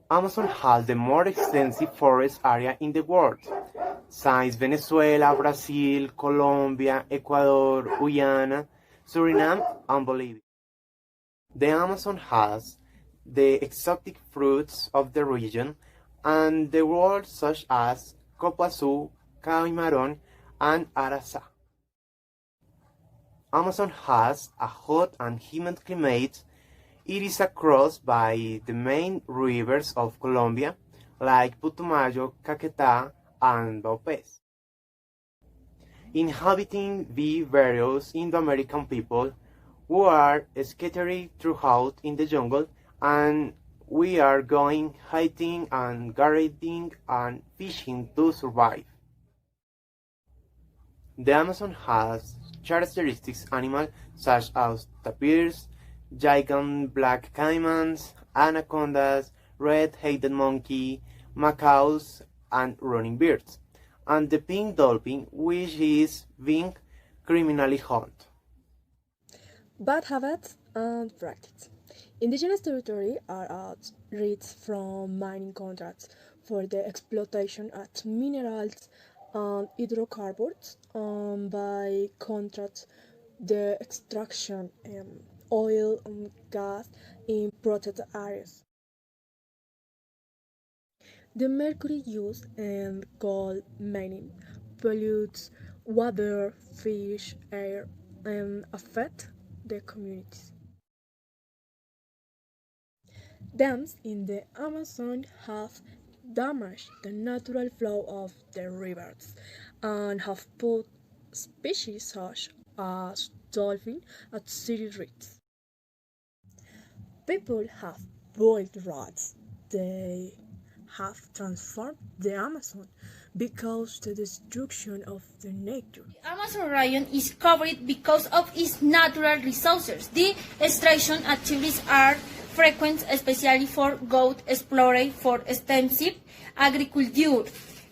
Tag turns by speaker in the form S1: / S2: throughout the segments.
S1: Amazon has the more extensive forest area in the world, since Venezuela, Brazil, Colombia, Ecuador, Guyana, Suriname, and Bolivia. The Amazon has the exotic fruits of the region and the world such as copaçu, caimarón, and araçá. Amazon has a hot and humid climate. It is crossed by the main rivers of Colombia, like Putumayo, Caquetá, and Vaupés. Inhabiting the various Indo-American people who are scattered throughout in the jungle, and we are going hiking and gardening and fishing to survive. The Amazon has characteristic animals such as tapirs, giant black caimans, anacondas, red-headed monkey, macaws, and running birds, and the pink dolphin, which is being criminally hunted.
S2: Bad habits and practice. Indigenous territory are at risk from mining contracts for the exploitation of minerals and hydrocarbons, and by contrast, the extraction oil and gas in protected areas. The mercury use in gold mining pollutes water, fish, air, and affect the communities. Dams in the Amazon have damaged the natural flow of the rivers and have put species such as dolphin at serious risk. People have boiled rats. They have transformed the Amazon because the destruction of the nature.
S3: The Amazon region is covered because of its natural resources. The extraction activities are frequent, especially for gold exploration for extensive agriculture.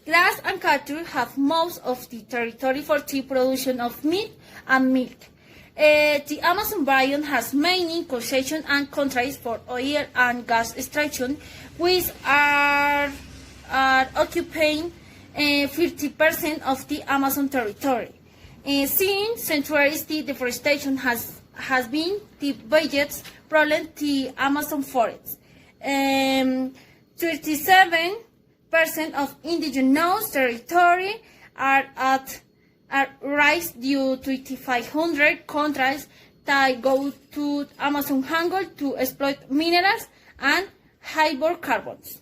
S3: Grass and cattle have most of the territory for the production of meat and milk. The Amazon region has many concessions and contracts for oil and gas extraction, which are occupying 50% of the Amazon territory. Since centuries, the deforestation has been the biggest problem the Amazon forest. 37% of indigenous territory are at risk due to 2,500 contracts that go to Amazon jungle to exploit minerals and hydrocarbons.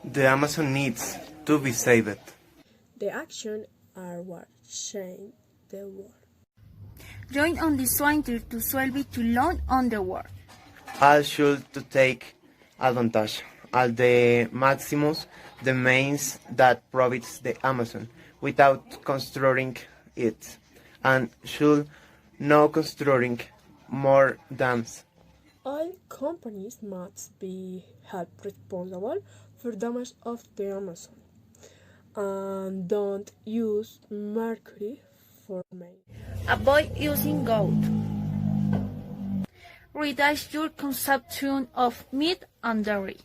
S1: The Amazon needs to be saved.
S2: The actions are what change the world.
S3: Join on this winter to solve it to learn on the world.
S1: All should to take advantage of the maximus the means that provides the Amazon without constructing it, and should not constructing more dams.
S2: All companies must be held responsible for damage of the Amazon and don't use mercury for mining.
S3: Avoid using gold. Reduce your consumption of meat and dairy.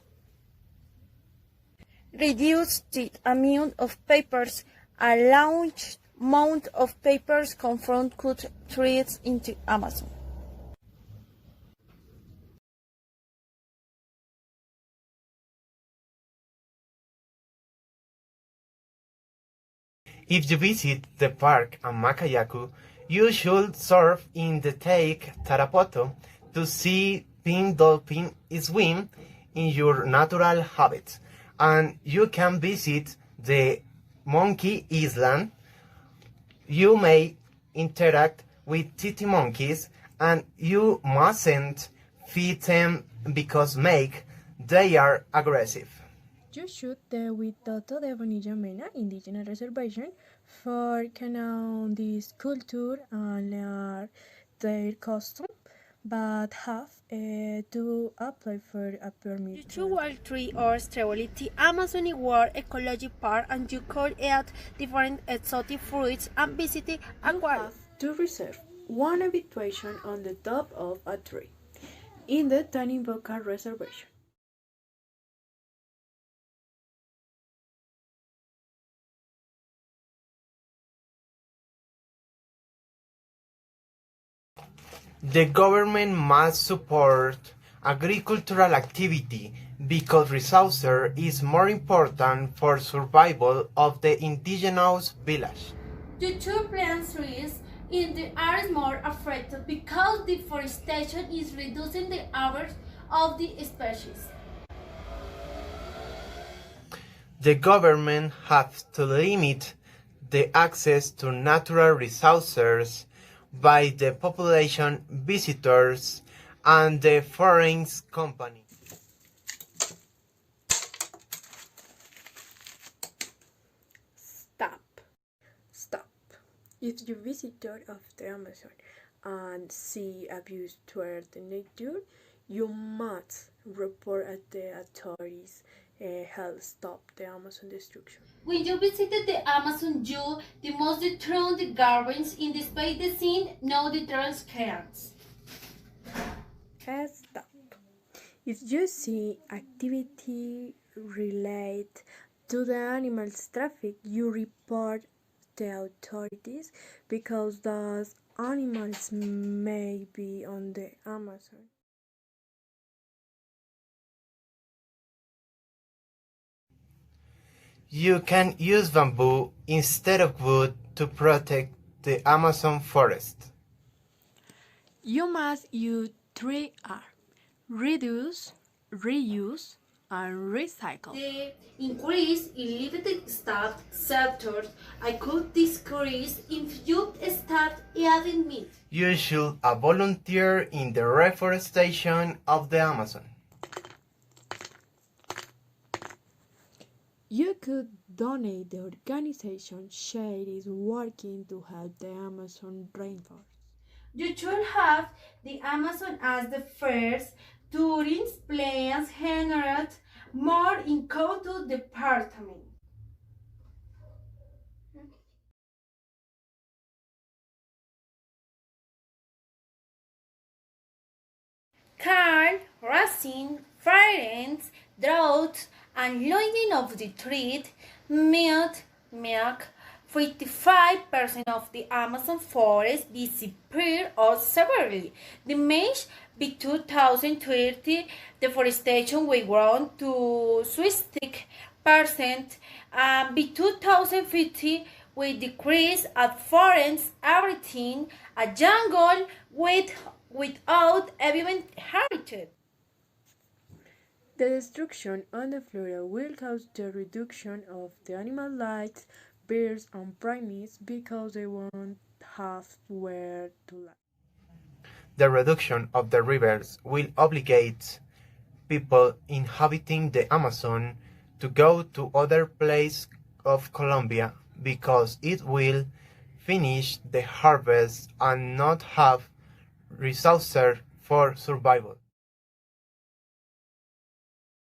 S3: Reduce the amount of papers. A large amount of papers confront cut trees into Amazon.
S1: If you visit the park and Macayacu, you should surf in the Lake Tarapoto to see pink dolphin swim in your natural habitat, and you can visit the Monkey Island. You may interact with titty monkeys, and you mustn't feed them because they are aggressive.
S2: You should with Toto de Bonilla Mena Indigenous Reservation for know this culture and learn their custom but have to apply for a permit.
S3: You should walk 3 hours travel the Amazon World Ecology Park and you could eat different exotic fruits and visit the aquarium.
S2: To reserve one habitation on the top of a tree in the Tiny Boca Reservation.
S1: The government must support agricultural activity because resources is more important for survival of the indigenous village.
S3: The two plant trees in the are more affected because deforestation is reducing the hours of the species.
S1: The government has to limit the access to natural resources by the population, visitors, and the foreign companies.
S2: Stop. If you visitor of the Amazon and see abuse toward the nature, you must report at the authorities help stop the Amazon destruction.
S3: When you visited the Amazon, you must throw the garbage in the space the scene, no deterrence cans.
S2: Stop. If you see activity related to the animals traffic, you report the authorities because those animals may be on the Amazon.
S1: You can use bamboo instead of wood to protect the Amazon forest.
S2: You must use 3R: reduce, reuse, and recycle.
S3: The increase in limited staff sectors I could decrease if you start adding meat.
S1: You should volunteer in the reforestation of the Amazon.
S2: You could donate the organization Shade is working to help the Amazon rainforest.
S3: You should have the Amazon as the first tourist plans generate more income to the department. Car, racing, fires, drought, and losing of the tree, milk, 55% of the Amazon forest disappeared or severely damaged. By 2030, deforestation will grow to 60%, and by 2050 will decrease at forest everything, a jungle without even heritage.
S2: The destruction on the flora will cause the reduction of the animal life, birds and primates because they won't have where to live.
S1: The reduction of the rivers will obligate people inhabiting the Amazon to go to other places of Colombia because it will finish the harvest and not have resources for survival.